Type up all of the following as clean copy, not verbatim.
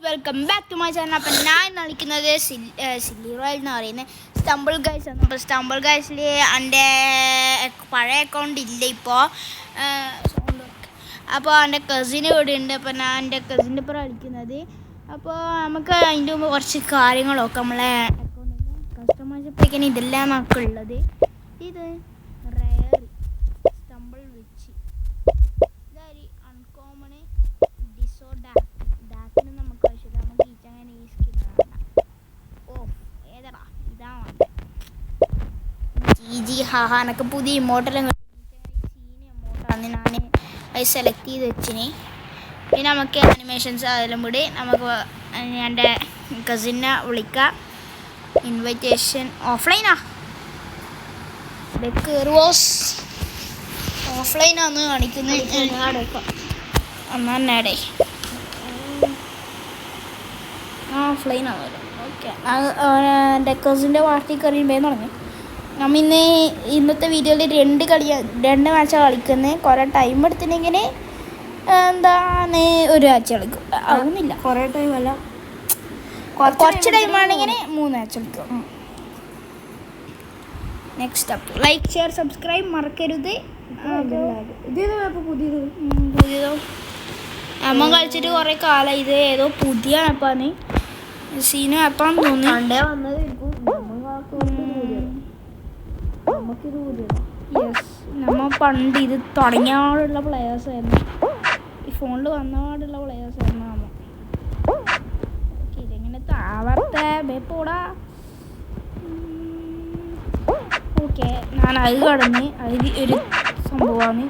Welcome back to my channel. അപ്പം ഞാൻ കളിക്കുന്നത് സില്ലി റോയൽ എന്ന് പറയുന്നത് സ്റ്റംബിൾ ഗൈസ് ആണ്. അപ്പോൾ സ്റ്റംബിൾ ഗൈസിൽ എൻ്റെ പഴയ അക്കൗണ്ട് ഇല്ല ഇപ്പോൾ. അപ്പോൾ എൻ്റെ കസിന് ഇവിടെ ഉണ്ട്. അപ്പോൾ ഞാൻ എൻ്റെ കസിൻ്റെ ഇപ്പോൾ കളിക്കുന്നത്. അപ്പോൾ നമുക്ക് അതിൻ്റെ മുമ്പ് കുറച്ച് കാര്യങ്ങളൊക്കെ നമ്മളെ അക്കൗണ്ടിൽ കസ്റ്റമൈസപ്പോഴേക്കാണ് ഇതെല്ലാം നമുക്ക് ഉള്ളത്. ഇത് റയർ സ്റ്റംബിൾ വെച്ച് ഇതൊരു അൺകോമണ് ഡിസോ ഡാക്കിന് നമുക്ക് ആവശ്യമില്ല. നമുക്ക് ഈച്ചങ്ങനെ ഈ സ്കിൻ വേണ്ട. ഓ ഏതടാ ഇതാണ് ജി ഹാഹാ എന്നൊക്കെ പുതിയ ഇമോട്ടെല്ലാം സീന ഇമോട്ടാണ്. ഞാൻ അത് സെലക്ട് ചെയ്ത് വെച്ചിന്. പിന്നെ നമുക്ക് ആനിമേഷൻസ് അതെല്ലാം കൂടി നമുക്ക് എൻ്റെ കസിനെ വിളിക്കാം. ഇൻവിറ്റേഷൻ ഓഫ്ലൈനാ റോസ് ഓഫ്ലൈനാന്ന് കാണിക്കുന്നത്. എന്നാടേ ഓഫ്ലൈനാണല്ലോ. ഓക്കെ, എൻ്റെ കസിൻ്റെ പാർട്ടി കറിയുമ്പോൾ തുടങ്ങി. നമ്മൾ ഇന്നത്തെ വീഡിയോയിൽ രണ്ട് മാച്ചാണ് കളിക്കുന്നത്. കുറേ ടൈം എടുത്തിട്ടുണ്ടെങ്കിൽ എന്താണ് ഒരു മാച്ച് കളിക്കും. ആവുന്നില്ല, കുറേ ടൈം അല്ല, കുറച്ച് ടൈമാണെങ്കിൽ 3 മാച്ച് കളിക്കും. Next up like share subscribe മറക്കരുത്. പുതിയതോ അമ്മ കളിച്ചിട്ട് കുറേ കാലം. ഇത് ഏതോ പുതിയ ആപ്പാണ്, സീന ആപ്പാന്ന് തോന്നി. പണ്ടേ വന്നതായിരിക്കും. നമ്മ പണ്ട് ഇത് തുടങ്ങിയാടുള്ള പ്ലെയേഴ്സ് ആയിരുന്നു. ഈ ഫോണിൽ വന്നപാടുള്ള പ്ലെയേഴ്സ് ആയിരുന്നു നമ്മ. ഇതെങ്ങനെ താവത്തെ പോടാ. ഓക്കെ, ഞാൻ അത് കടന്ന് അത് ഒരു സംഭവമാണ്.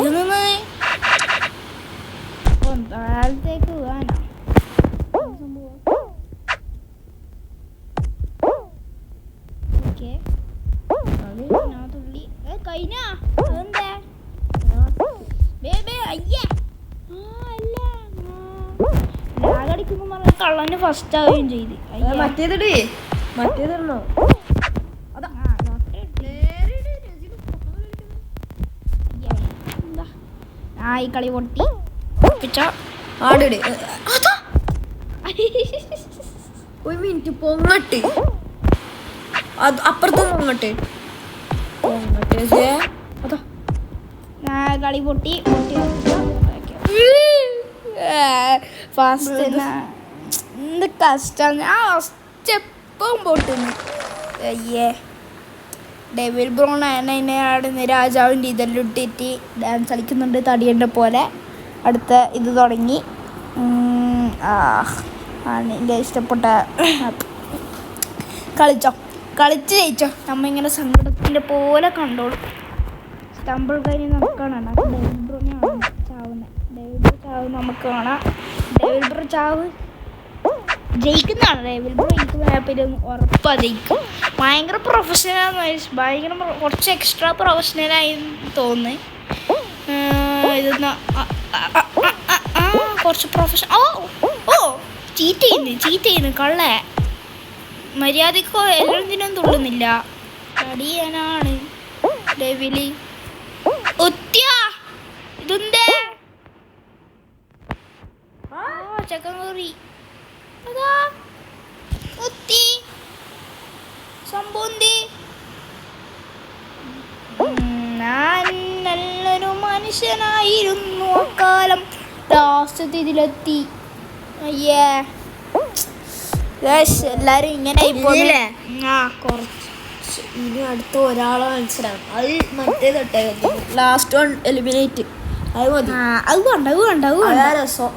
ഇത് നിന്ന് താഴത്തേക്ക് പോകാനാ സംഭവം. ഓക്കെ, അത് ഞാൻ തുള്ളി കഴിഞ്ഞാ അതെന്താ ബേബേ അയ്യേ ലാഗടിക്കുമ്പോൾ പറഞ്ഞ കള്ളന് ഫസ്റ്റ് ആവുകയും ചെയ്ത്. മറ്റേതിടണോ ഈ കളി പൊട്ടി ആടിട്. ഒരു മിനിറ്റ് പൊങ്ങട്ട്, അത് അപ്പുറത്ത് പൊങ്ങട്ടെ അതാ കളി പൊട്ടി ഫാസ്റ്റ് എന്ത് കഷ്ടം. ഞാൻ ഫസ്റ്റ് എപ്പം പൊട്ടുന്നു. അയ്യേ ഡെവിൽ ബ്രോൺ അതിനെ ആടുന്ന രാജാവിൻ്റെ ഇതെല്ലാം ഇട്ടിട്ട് ഡാൻസ് കളിക്കുന്നുണ്ട് തടിയൻ്റെ പോലെ. അടുത്ത ഇത് തുടങ്ങി. ആണ് എൻ്റെ ഇഷ്ടപ്പെട്ട കളിച്ച് ജയിച്ചോ. നമ്മ ഇങ്ങനെ സങ്കടത്തിൻ്റെ പോലെ കണ്ടോളും. സ്റ്റംബിൾ കഴിഞ്ഞ് നമുക്ക് കാണാം. ഡെവിൽ ബ്രോനാണ് ചാവുന്നത്. ഡെവിൽ ബ്രോ ചാവ് നമുക്ക് കാണാം. ഡെവിൽ ബ്രോ ചാവ് ജയിക്കുന്നതാണ്. ഡെവിൽ ബ്രോ എനിക്ക് പിന്നെ ഉറപ്പാണ് ജയിക്കും. ഭയങ്കര പ്രൊഫഷണൽ, ഭയങ്കര കുറച്ച് എക്സ്ട്രാ പ്രൊഫഷണലായി തോന്നുന്നു. ഇതെന്നാ കുറച്ച് പ്രൊഫഷണൽ. ഓ ചീറ്റ് ചെയ്യുന്നു കള്ളേ. മര്യാദക്കോ എല്ലാത്തിനും തുള്ളുന്നില്ല. അടിയാനാണ് ഡെവിലി. ഇതെന്തേ ചക്കൻ കറി അതാ ഒത്തി സംഭവം. ഞാൻ നല്ലൊരു മനുഷ്യനായിരുന്നു അക്കാലം. ലാസ്റ്റ് ഇതിലെത്തി. അയ്യേ എല്ലാരും ഇങ്ങനെ കുറച്ച് ഇനി അടുത്ത ഒരാളെ മത്സരം. അത് മറ്റേ തൊട്ടേ ലാസ്റ്റ് വൺ എലിമിനേറ്റ്. അത് മതി. അത് കണ്ട രസം.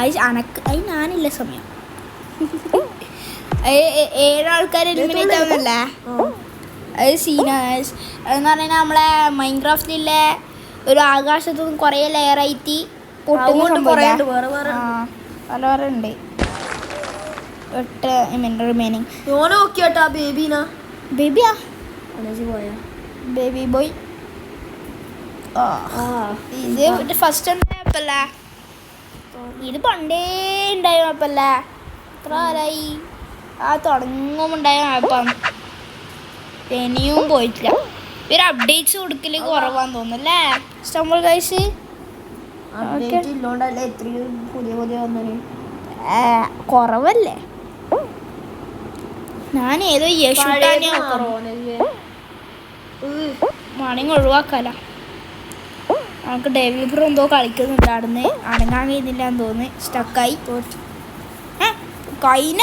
അത് ഞാനില്ല സമയം. 7 ആൾക്കാർ എലിമിനേറ്റ് ആവുന്നല്ലേ. അത് സീന എന്ന് പറഞ്ഞാൽ നമ്മളെ മൈൻക്രാഫ്റ്റിലെ ഒരു ആകാശത്തു നിന്ന് കുറേ ലെയറായിട്ട് പൊട്ടുന്നുണ്ട്. വേറെ ഉണ്ട് 8 റിമൈനിങ്. ബേബിയാ ബേബി ബോയ്. ഇത് ഫസ്റ്റ് ആപ്പല്ല, ഇത് പണ്ടേ ഉണ്ടായ ആപ്പല്ല. എത്ര ആരായി തുടങ്ങുമുണ്ടായ ആപ്പാണ്. ഇനിയും പോയിട്ടില്ല. ഇവര് അപ്ഡേറ്റ്സ് കൊടുക്കല് കുറവാന്ന് തോന്നുന്നല്ലേ സ്റ്റോമോൾ ഗൈസ്. അപ്ഡേറ്റ് ഇല്ലോണ്ടല്ലേ എത്രയും പുതിയ വന്നത്. കുറവല്ലേ? ഞാൻ ഏതോ യശുട്ടാനെ മണിങ് ഒഴിവാക്കല. നമുക്ക് ഡെവിൽ ബ്രോ എന്തോ കളിക്കുന്നുണ്ടായിരുന്നു, അനങ്ങാൻ കഴിയുന്നില്ല എന്ന് തോന്നുന്നു. സ്റ്റക്കായി തോറ്റു. കൈന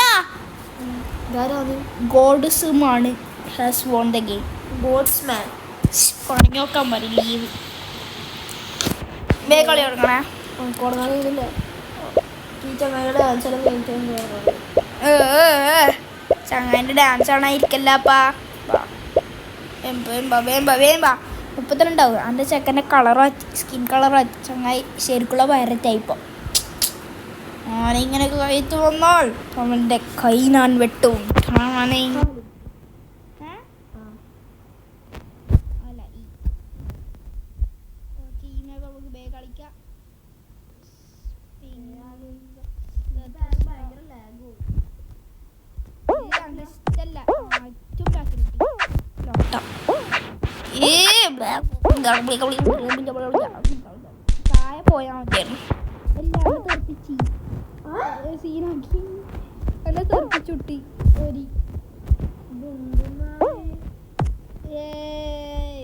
ഗോഡ്സുമാണ് ഹാസ് വോൺ ദ ഗെയിം. ഗോഡ്സ്മാൻ പണി നോക്കാൻ പറയും. ലീവ് വേ കളി തുടങ്ങണേ. കൊടുക്കാനില്ല ഈ ചങ്ങായിയുടെ ആൻസർ ചങ്ങാൻ്റെ ഡാൻസ് ആണായിരിക്കല്ലപ്പാ. വേമ്പാ 32 എൻ്റെ ചെക്കൻ്റെ കളർ സ്കിൻ കളർ ചങ്ങായി ശരിക്കുള്ള വയററ്റായിപ്പോൾ. ഞാനിങ്ങനെ കഴുത്ത് വന്നാൽ അവൻ്റെ കൈ ഞാൻ വെട്ടും. കളിക്കാം. താഴെ പോയാൽ മതിയായിരുന്നു. എല്ലാം തെറിപ്പിച്ച് സീനാക്കി എല്ലാം തെറിപ്പിച്ചുട്ടി.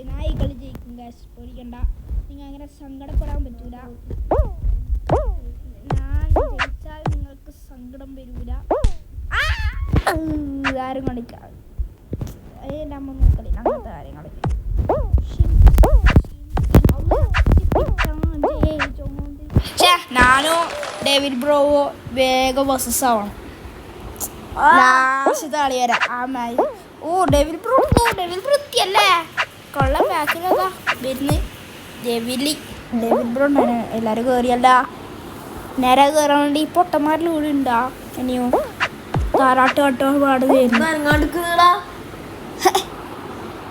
നായി കളി ജയിക്കും ഗായ്സ്, പേടിക്കണ്ട. നിങ്ങൾ അങ്ങനെ സങ്കടപ്പെടാൻ പറ്റൂല. ഞാൻ ജയിച്ചാൽ നിങ്ങൾക്ക് സങ്കടം വരൂല. ആരും കളിക്കാം. എൻ്റെ അമ്മ നോക്കളില്ല അങ്ങനത്തെ കാര്യങ്ങളൊക്കെ. ഞാനോ ഡേവിഡ് ബ്രോവോ വേഗം വസസ് ആവണം. ലാസ്റ്റ് കളി വരാം ആ മാച്ച്. ഡേവിഡ് ബ്രോ എത്തിയല്ലേ, കൊള്ളാം. ബാക്കിലതാ വരുന്ന് ഡേവിഡ് ബ്രോ ഉണ്ടാണ്. എല്ലാവരും കയറിയല്ല, നേരെ കയറാൻ വേണ്ടി പൊട്ടന്മാരിൽ കൂടെ ഉണ്ടാ. ഇനിയോ താരാട്ട് കാട്ടോ പാട് വരുന്നു.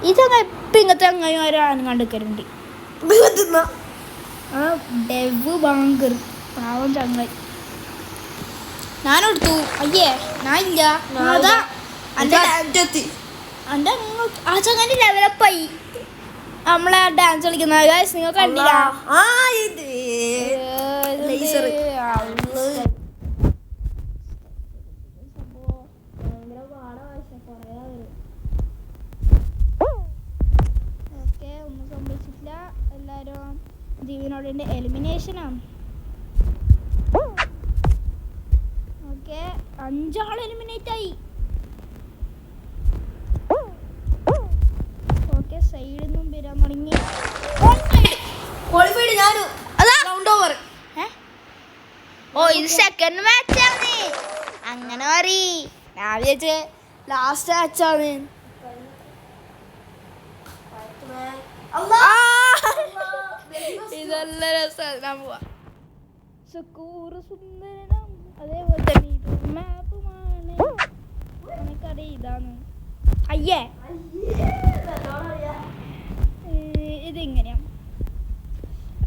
ഈ ചങ്ങ ഇപ്പം ഇങ്ങനത്തെ ചങ്ങായിമാരും കണ്ടിക്കലുണ്ട്. ഡെവ് ബാങ്കർ പാവം ചങ്ങായി. ഞാനെടുത്തു. അയ്യേ ഞാൻ ഇല്ല. ആ ചങ്ങാൻ്റെ ലെവലപ്പായി നമ്മളെ ഡാൻസ് കളിക്കുന്ന ഗൈസ്. നിങ്ങൾ കണ്ടില്ല? ഒന്നും സംഭവിച്ചിട്ടില്ല. എല്ലാവരും ജീവനോടെ എലിമിനേഷനാണ്. ഓക്കെ 5 ആൾ എലിമിനേറ്റ് ആയി. ഓക്കെ സൈഡിൽ നിന്നും വരാൻ തുടങ്ങി. ഇത് സെക്കൻഡ് മാച്ചാണ്. അങ്ങനെ പറ. ഞാൻ വിചാരിച്ച് ലാസ്റ്റ് മാച്ചാണ്. ഇതല്ല രസം. സുന്ദരനം അതേപോലെ തന്നെ ഇത് മാപ്പുമാണ്. എനിക്കറിയാം ഇതാണ്. അയ്യേ ഇതിങ്ങനെയാണ്.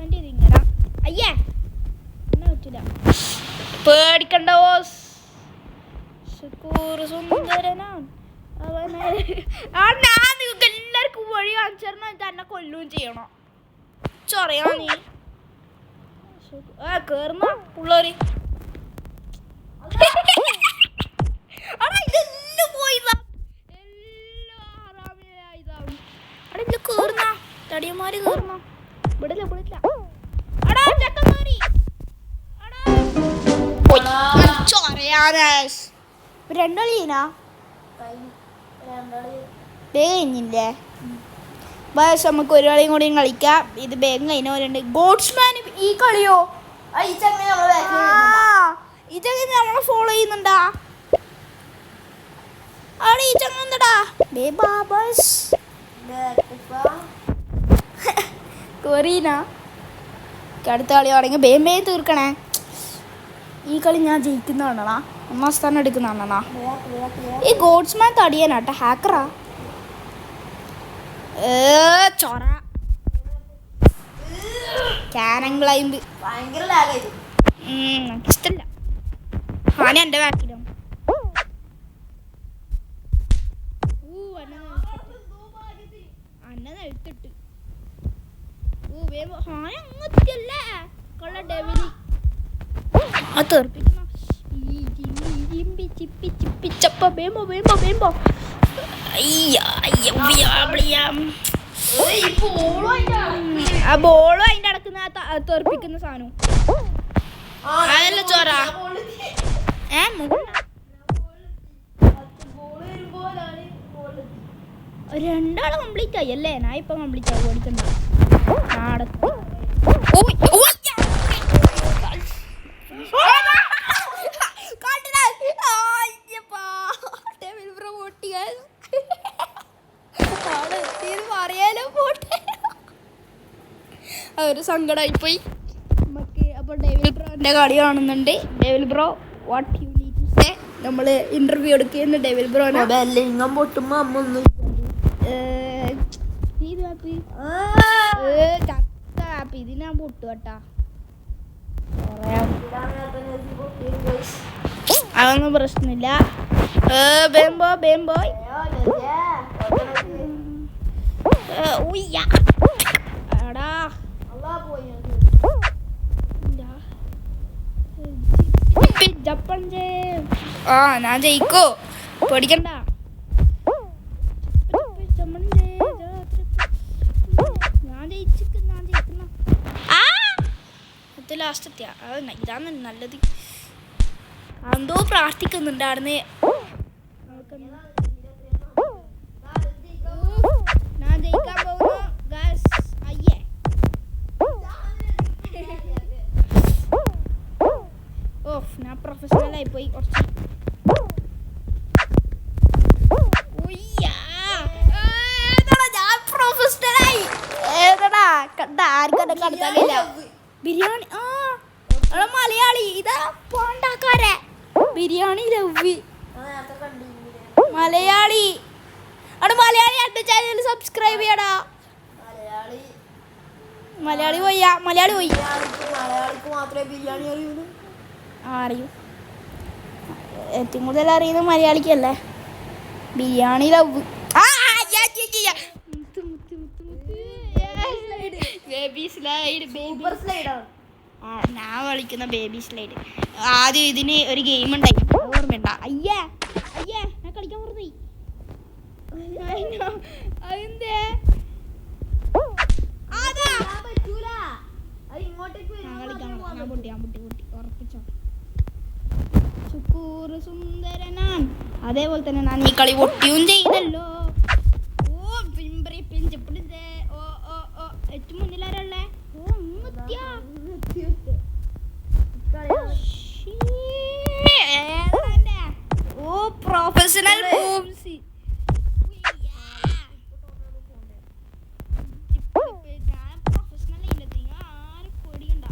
എൻ്റെ ഇതിങ്ങനെ. അയ്യേ എന്നാ പറ്റില്ല. പേടിക്കണ്ട ബോസ്. സുന്ദരനാണ്. ഞാൻ നിങ്ങൾക്ക് എല്ലാവർക്കും വഴി കാണിച്ചു തരണം. തന്നെ കൊല്ലുകയും ചെയ്യണം. ചൊറയാ നീ കേറുന്ന പിള്ളേര്. ഇതെല്ലാം പോയിതാ. എല്ലാം ആറാമിലായതാവും. അവിടെ ഇല്ല കേറുന്ന തടിയന്മാര് കേറുന്ന. ഇവിടില്ല ഇവിടില്ല. അടാ ചക്കന്മാരി ചൊറയാനാ. രണ്ടാളീനാ കഴിഞ്ഞില്ലേ? ബസ് നമുക്ക് ഒരു കളിയും കൂടിയും കളിക്കാം. ഇത് വേഗം കഴിഞ്ഞവരുണ്ട്. ഗോഡ്സ്മാൻ ഈ കളിയോ? ഈ ചങ്ങ നമ്മളെ ഫോളോ ചെയ്യുന്നുണ്ടാ? അവിടെ ഈ ചങ്ങ എന്താടാ കൊറീന. അടുത്ത കളി തുടങ്ങി. ബേം തീർക്കണേ. ഈ കളി ഞാൻ ജയിക്കുന്നതാണോ? 1ാം സ്ഥാനം എടുക്കുന്നതാണോ? ഈ ഗോഡ്സ്മാൻ തടിയാനാട്ടെ, ഹാക്കറാ. ചൊറ ക്യാനൻ ക്ലൈംബ് ഇഷ്ടല്ല. ആന എൻ്റെ ബാക്കിലും. അന്ന എടുത്തിട്ട് അങ്ങനല്ലേ കൊള്ള ഡെവിലി ആ തെറിപ്പിക്കുന്ന ചിപ്പിച്ചപ്പ വേമ്പോ വേമ്പോ വേമ്പോ ആ ബോളും അതിന്റെ അടക്കുന്ന തെറിപ്പിക്കുന്ന സാധനവും അതല്ല ചോറ രണ്ടാള് കംപ്ലീറ്റ് ആയി അല്ലേ ഞാൻ ഇപ്പൊ കംപ്ലീറ്റ് ആവും ഓടിക്കണ്ട ഒരു സങ്കടമായി പോയി നമുക്ക്. അപ്പോൾ ഡേവിൽ ബ്രോന്റെ കളി കാണുന്നുണ്ട്. Devil bro what you need to say. നമ്മൾ ഇന്റർവ്യൂ എടുക്കുന്നു ഡേവിൽ ബ്രോനെ. ബെല്ലിംഗം പൊട്ടുമ്പോ അമ്മ ഒന്ന് ഇത് ഞാൻ പൊട്ടു കേട്ടാ. അതൊന്നും പ്രശ്നമില്ല. ബേംബോ ബേംബോ എടാ ആ ഞാൻ ജയിക്കോ പേടിക്കണ്ട. ഞാൻ ജയിക്കുന്ന അത് ലാസ്റ്റ് എത്തിയ ഇതാണ് നല്ലത്. എന്തോ പ്രാർത്ഥിക്കുന്നുണ്ടായിരുന്നു. ഞാൻ ജയിക്കാൻ പോകുന്നു ഗായ്സ്. അയ്യേ ഓഫ് ഞാൻ പ്രൊഫഷണലായി പോയി കുറച്ച്. ഞാൻ പ്രൊഫഷണലായി ഏതാ കണ്ട ആർക്കും കടത്താനില്ല. ബിരിയാണി മലയാളി ഇതാ പോണ്ടാക്കാരെ ബിരിയാണി ലവ് മലയാളി അവിടെ മലയാളി അട്ട ചാനൽ സബ്സ്ക്രൈബ് ചെയ്യടാ. മലയാളി പോയി മലയാളിക്ക് മാത്രമേ ബിരിയാണി അറിയുള്ളൂ. അറിയൂ ഏറ്റവും കൂടുതൽ അറിയുന്നത് മലയാളിക്കല്ലേ. Biryani love baby slide super സ്ലൈഡാണ്. ഞാൻ കളിക്കുന്ന ബേബി സ്ലൈഡ്. ആദ്യം ഇതിന് ഒരു ഗെയിം ഉണ്ടായി ഓർമ്മയുണ്ട. അയ്യേ അയ്യേ ഞാൻ കളിക്കാൻ പറഞ്ഞു. അതെന്തേ ഞാൻ പൊട്ടി ഉറപ്പിച്ചോ. ശുക്കൂർ സുന്ദരനാൻ. അതേപോലെ തന്നെ ഞാൻ ഈ കളി പൊട്ടിയും ചെയ്തല്ലോ. ഏറ്റവും മുന്നിലാരല്ലേ? Professional moves. ഞാൻ പ്രൊഫഷണൽ ആരും പേടിക്കണ്ട.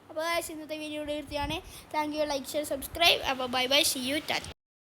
അപ്പോൾ ഇന്നത്തെ വീഡിയോ നിർത്തിയാണ്. Thank you. Like share subscribe. അപ്പോൾ bye bye. See you. Tata.